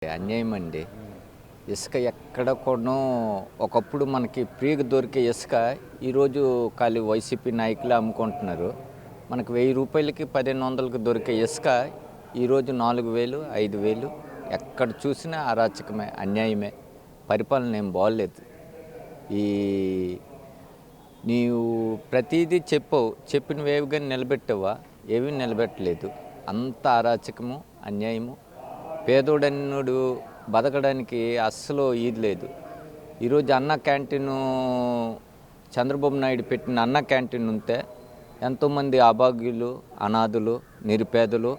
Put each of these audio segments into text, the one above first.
అన్యాయం అండి. ఇసుక ఎక్కడ కొనో ఒకప్పుడు మనకి ఫ్రీగా దొరికే ఇసుక ఈరోజు ఖాళీ వైసీపీ నాయకులే అమ్ముకుంటున్నారు. మనకు రూ. 1000కి 1500కి దొరికే ఇసుక ఈరోజు 4000, 5000 ఎక్కడ చూసినా అరాచకమే, అన్యాయమే. పరిపాలన ఏం బాగోలేదు. ఈ నీవు ప్రతిదీ చెప్పినవేవి కానీ నిలబెట్టావా? ఏమీ నిలబెట్టలేదు. అంత అరాచకము, అన్యాయము. పేదోడన్నుడు బతకడానికి అస్సలు ఇది లేదు. ఈరోజు అన్న క్యాంటీను చంద్రబాబు నాయుడు పెట్టిన అన్న క్యాంటీన్ ఉంటే ఎంతోమంది అభాగ్యులు, అనాథులు, నిరుపేదలు,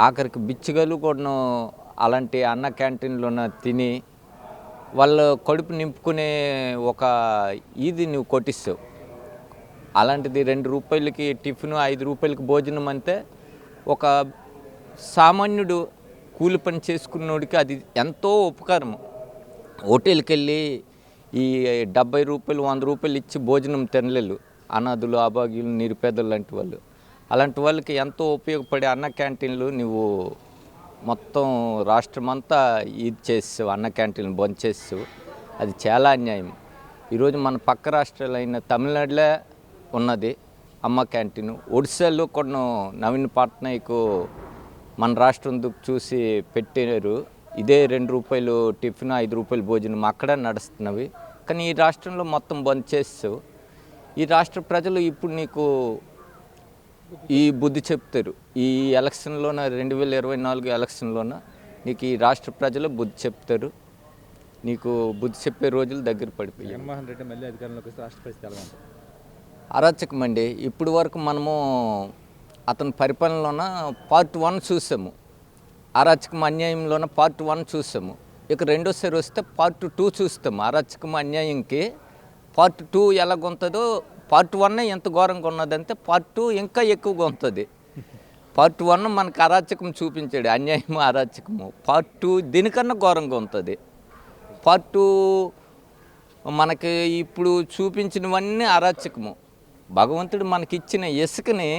ఆఖరికి బిచ్చగలు కూడా అలాంటి అన్న క్యాంటీన్లోన తిని వాళ్ళ కడుపు నింపుకునే ఒక ఇది నువ్వు కొట్టిస్తావు. అలాంటిది రూ. 2కి టిఫిన్, రూ. 5కి భోజనం అంటే ఒక సామాన్యుడు కూలి పని చేసుకున్నోడికి అది ఎంతో ఉపకారం. హోటల్కి వెళ్ళి ఈ రూ. 70, రూ. 100 ఇచ్చి భోజనం తినలేరు అనాథులు, అభాగ్యులు, నిరుపేదలు లాంటి వాళ్ళు. అలాంటి వాళ్ళకి ఎంతో ఉపయోగపడే అన్న క్యాంటీన్లు నువ్వు మొత్తం రాష్ట్రమంతా ఇది చేసావు, అన్న క్యాంటీన్లు బంద్ చేసావు. అది చాలా అన్యాయం. ఈరోజు మన పక్క రాష్ట్రాలైన తమిళనాడులో ఉన్నది అమ్మ క్యాంటీను. ఒడిశాలో కొన్ని నవీన్ పట్నాయక్ మన రాష్ట్రం చూసి పెట్టారు. ఇదే రూ. 2 టిఫిన్, రూ. 5 భోజనం అక్కడ నడుస్తున్నవి. కానీ ఈ రాష్ట్రంలో మొత్తం బంద్ చేస్తావు. ఈ రాష్ట్ర ప్రజలు ఇప్పుడు నీకు ఈ బుద్ధి చెప్తారు. ఈ ఎలక్షన్లోన 2024 ఎలక్షన్లోన నీకు ఈ రాష్ట్ర ప్రజలు బుద్ధి చెప్తారు. నీకు బుద్ధి చెప్పే రోజులు దగ్గర పడిపోయాయి. జగన్మోహన్ రెడ్డి మళ్ళీ అధికారంలోకి వస్తే రాష్ట్ర పరిస్థితి ఎలా ఉంటుంది? అరాచకం అండి. ఇప్పుడు వరకు మనము అతని పరిపాలనలోన పార్ట్ 1 చూసాము. అరాచకం అన్యాయంలోన పార్ట్ 1 చూసాము. ఇక రెండోసారి వస్తే పార్ట్ 2 చూస్తాము. అరాచకం అన్యాయంకి పార్ట్ 2 ఎలాగుంటుందో, పార్ట్ 1 ఎంత ఘోరంగా ఉన్నదంటే పార్ట్ 2 ఇంకా ఎక్కువగా ఉంటుంది. పార్ట్ 1 మనకు అరాచకం చూపించాడు, అన్యాయము, అరాచకము. పార్ట్ 2 దీనికన్నా ఘోరంగా ఉంటుంది. పార్ట్ 2 మనకి ఇప్పుడు చూపించినవన్నీ అరాచకము. భగవంతుడు మనకిచ్చిన ఇసుకని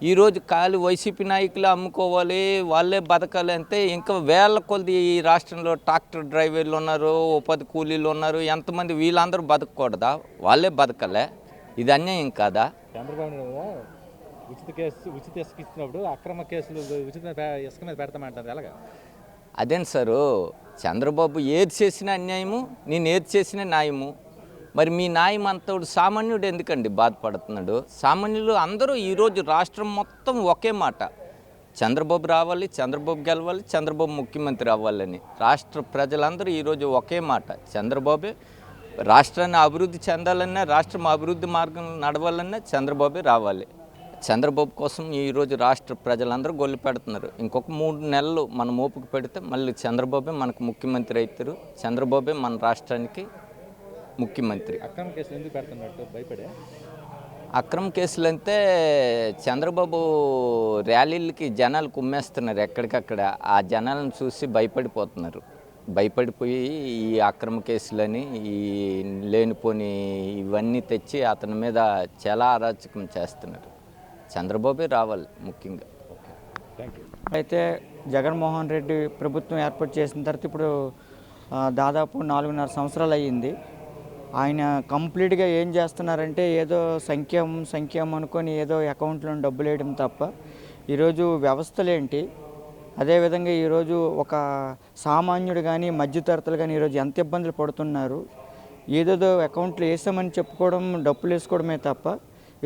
ఈరోజు ఖాళీ వైసీపీ నాయకులు అమ్ముకోవాలి, వాళ్ళే బతకాలి అంటే ఇంకా వేల కొద్ది ఈ రాష్ట్రంలో ట్రాక్టర్ డ్రైవర్లు ఉన్నారు, ఉపాధి కూలీలు ఉన్నారు. ఎంతమంది వీళ్ళందరూ బతకూడదా? వాళ్ళే బతకలే. ఇది అన్యాయం కాదా? చంద్రబాబు నాయుడు ఉచిత ఇసుక ఇచ్చినప్పుడు అక్రమ కేసులు ఉచిత ఇసుక మీద పెడతామంటారు ఎలాగా? అదేం సారు, చంద్రబాబు ఏది చేసినా అన్యాయము, నేను ఏది చేసినా న్యాయము. మరి మీ న్యాయం అంతోడు సామాన్యుడు ఎందుకండి బాధపడుతున్నాడు? సామాన్యులు అందరూ ఈరోజు రాష్ట్రం మొత్తం ఒకే మాట, చంద్రబాబు రావాలి, చంద్రబాబు గెలవాలి, చంద్రబాబు ముఖ్యమంత్రి అవ్వాలని రాష్ట్ర ప్రజలందరూ ఈరోజు ఒకే మాట. చంద్రబాబే రాష్ట్రాన్ని అభివృద్ధి చెందాలన్నా, రాష్ట్రం అభివృద్ధి మార్గం నడవాలన్నా చంద్రబాబే రావాలి. చంద్రబాబు కోసం ఈరోజు రాష్ట్ర ప్రజలందరూ గొల్లు పెడుతున్నారు. ఇంకొక 3 నెలలు మనం ఓపిక పెడితే మళ్ళీ చంద్రబాబే మనకు ముఖ్యమంత్రి అవుతారు. చంద్రబాబే మన రాష్ట్రానికి ముఖ్యమంత్రి. అక్రమ కేసులు ఎందుకు పెడుతున్నట్టు భయపడే? అక్రమ కేసులు అంటే చంద్రబాబు ర్యాలీలకి జనాలు కుమ్మేస్తున్నారు ఎక్కడికక్కడ. ఆ జనాలను చూసి భయపడిపోతున్నారు. భయపడిపోయి ఈ అక్రమ కేసులని, ఈ లేనిపోని ఇవన్నీ తెచ్చి అతని మీద చాలా అరాచకం చేస్తున్నారు. చంద్రబాబే రావాలి ముఖ్యంగా. Thank you. అయితే జగన్మోహన్ రెడ్డి ప్రభుత్వం ఏర్పాటు చేసిన తర్వాత ఇప్పుడు దాదాపు 4.5 సంవత్సరాలు అయ్యింది. ఆయన కంప్లీట్గా ఏం చేస్తున్నారంటే ఏదో సంఖ్యం అనుకొని ఏదో అకౌంట్లో డబ్బులు వేయడం తప్ప ఈరోజు వ్యవస్థలేంటి, అదేవిధంగా ఈరోజు ఒక సామాన్యుడు కానీ మధ్యతరగతులు కానీ ఈరోజు ఎంత ఇబ్బందులు పడుతున్నారు. ఏదేదో అకౌంట్లో వేసామని చెప్పుకోవడం, డబ్బులు వేసుకోవడమే తప్ప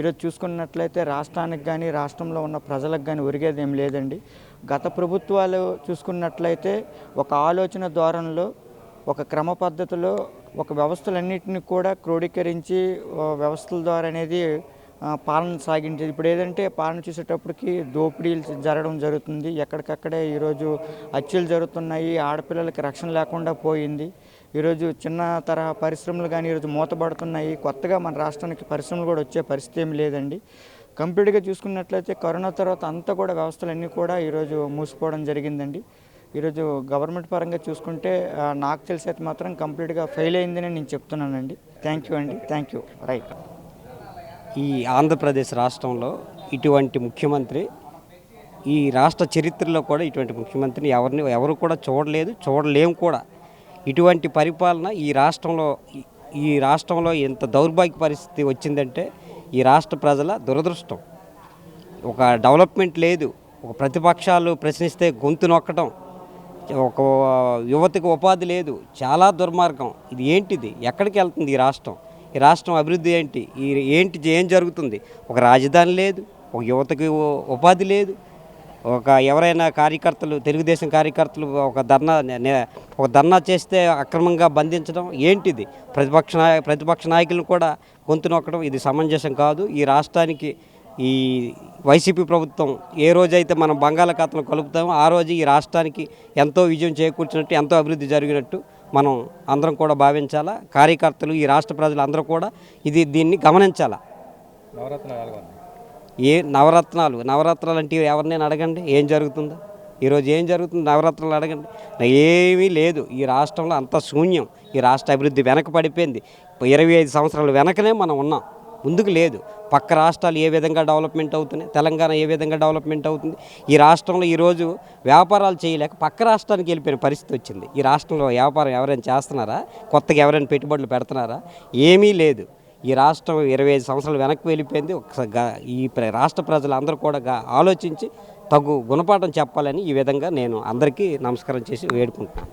ఈరోజు చూసుకున్నట్లయితే రాష్ట్రానికి కానీ రాష్ట్రంలో ఉన్న ప్రజలకు కానీ ఒరిగేది ఏం లేదండి. గత ప్రభుత్వాలు చూసుకున్నట్లయితే ఒక ఆలోచన ధోరణిలో, ఒక క్రమ పద్ధతిలో ఒక వ్యవస్థలన్నింటినీ కూడా క్రోడీకరించి వ్యవస్థల ద్వారా అనేది పాలన సాగించేది. ఇప్పుడు ఏదంటే పాలన చూసేటప్పటికి దోపిడీలు జరగడం జరుగుతుంది. ఎక్కడికక్కడే ఈరోజు హత్యలు జరుగుతున్నాయి. ఆడపిల్లలకి రక్షణ లేకుండా పోయింది. ఈరోజు చిన్న తరహా పరిశ్రమలు కానీ ఈరోజు మూతపడుతున్నాయి. కొత్తగా మన రాష్ట్రానికి పరిశ్రమలు కూడా వచ్చే పరిస్థితి ఏమి లేదండి. కంప్లీట్గా చూసుకున్నట్లయితే కరోనా తర్వాత అంతా కూడా వ్యవస్థలన్నీ కూడా ఈరోజు మూసిపోవడం జరిగిందండి. ఈరోజు గవర్నమెంట్ పరంగా చూసుకుంటే నాకు తెలిసి అయితే మాత్రం కంప్లీట్గా ఫెయిల్ అయిందని నేను చెప్తున్నానండి. థ్యాంక్ యూ అండి. Thank you. రైట్. ఈ ఆంధ్రప్రదేశ్ రాష్ట్రంలో ఇటువంటి ముఖ్యమంత్రి ఈ రాష్ట్ర చరిత్రలో కూడా ఇటువంటి ముఖ్యమంత్రిని ఎవరు కూడా చూడలేదు, చూడలేము కూడా. ఇటువంటి పరిపాలన ఈ రాష్ట్రంలో ఎంత దౌర్భాగ్య పరిస్థితి వచ్చిందంటే ఈ రాష్ట్ర ప్రజల దురదృష్టం. ఒక డెవలప్మెంట్ లేదు, ఒక ప్రతిపక్షాలు ప్రశ్నిస్తే గొంతు నొక్కటం, ఒక యువతకు ఉపాధి లేదు, చాలా దుర్మార్గం. ఇది ఏంటిది? ఎక్కడికి వెళ్తుంది ఈ రాష్ట్రం? ఈ రాష్ట్రం అభివృద్ధి ఏంటి? ఏం జరుగుతుంది? ఒక రాజధాని లేదు, ఒక యువతకి ఉపాధి లేదు. ఎవరైనా కార్యకర్తలు, తెలుగుదేశం కార్యకర్తలు ఒక ధర్నా చేస్తే అక్రమంగా బంధించడం ఏంటిది? ప్రతిపక్ష నాయకులను కూడా గొంతు నొక్కడం ఇది సమంజసం కాదు. ఈ రాష్ట్రానికి ఈ వైసీపీ ప్రభుత్వం ఏ రోజైతే మనం బంగాళాఖాతంలో కలుపుతామో ఆ రోజు ఈ రాష్ట్రానికి ఎంతో విజయం చేకూర్చినట్టు, ఎంతో అభివృద్ధి జరిగినట్టు మనం అందరం కూడా భావించాలా. కార్యకర్తలు, ఈ రాష్ట్ర ప్రజలు అందరూ కూడా దీన్ని గమనించాలా. నవరత్నాలు ఎలాగ ఉన్నాయి? నవరత్నాలు అంటే ఎవరినైనా అడగండి, ఏం జరుగుతుందో ఈరోజు ఏం జరుగుతుంది? నవరత్నాలు అడగండి, ఏమీ లేదు. ఈ రాష్ట్రంలో అంత శూన్యం. ఈ రాష్ట్ర అభివృద్ధి వెనక పడిపోయింది. 25 సంవత్సరాల వెనకనే మనం ఉన్నాం, ముందుకు లేదు. పక్క రాష్ట్రాలు ఏ విధంగా డెవలప్మెంట్ అవుతున్నాయి, తెలంగాణ ఏ విధంగా డెవలప్మెంట్ అవుతుంది. ఈ రాష్ట్రంలో ఈరోజు వ్యాపారాలు చేయలేక పక్క రాష్ట్రానికి వెళ్ళిపోయిన పరిస్థితి వచ్చింది. ఈ రాష్ట్రంలో వ్యాపారం ఎవరైనా చేస్తున్నారా? కొత్తగా ఎవరైనా పెట్టుబడులు పెడుతున్నారా? ఏమీ లేదు. ఈ రాష్ట్రం 25 సంవత్సరాలు వెనక్కి వెళ్ళిపోయింది. ఈ రాష్ట్ర ప్రజలందరూ కూడా ఆలోచించి తగు గుణపాఠం చెప్పాలని ఈ విధంగా నేను అందరికీ నమస్కారం చేసి వేడుకుంటున్నాను.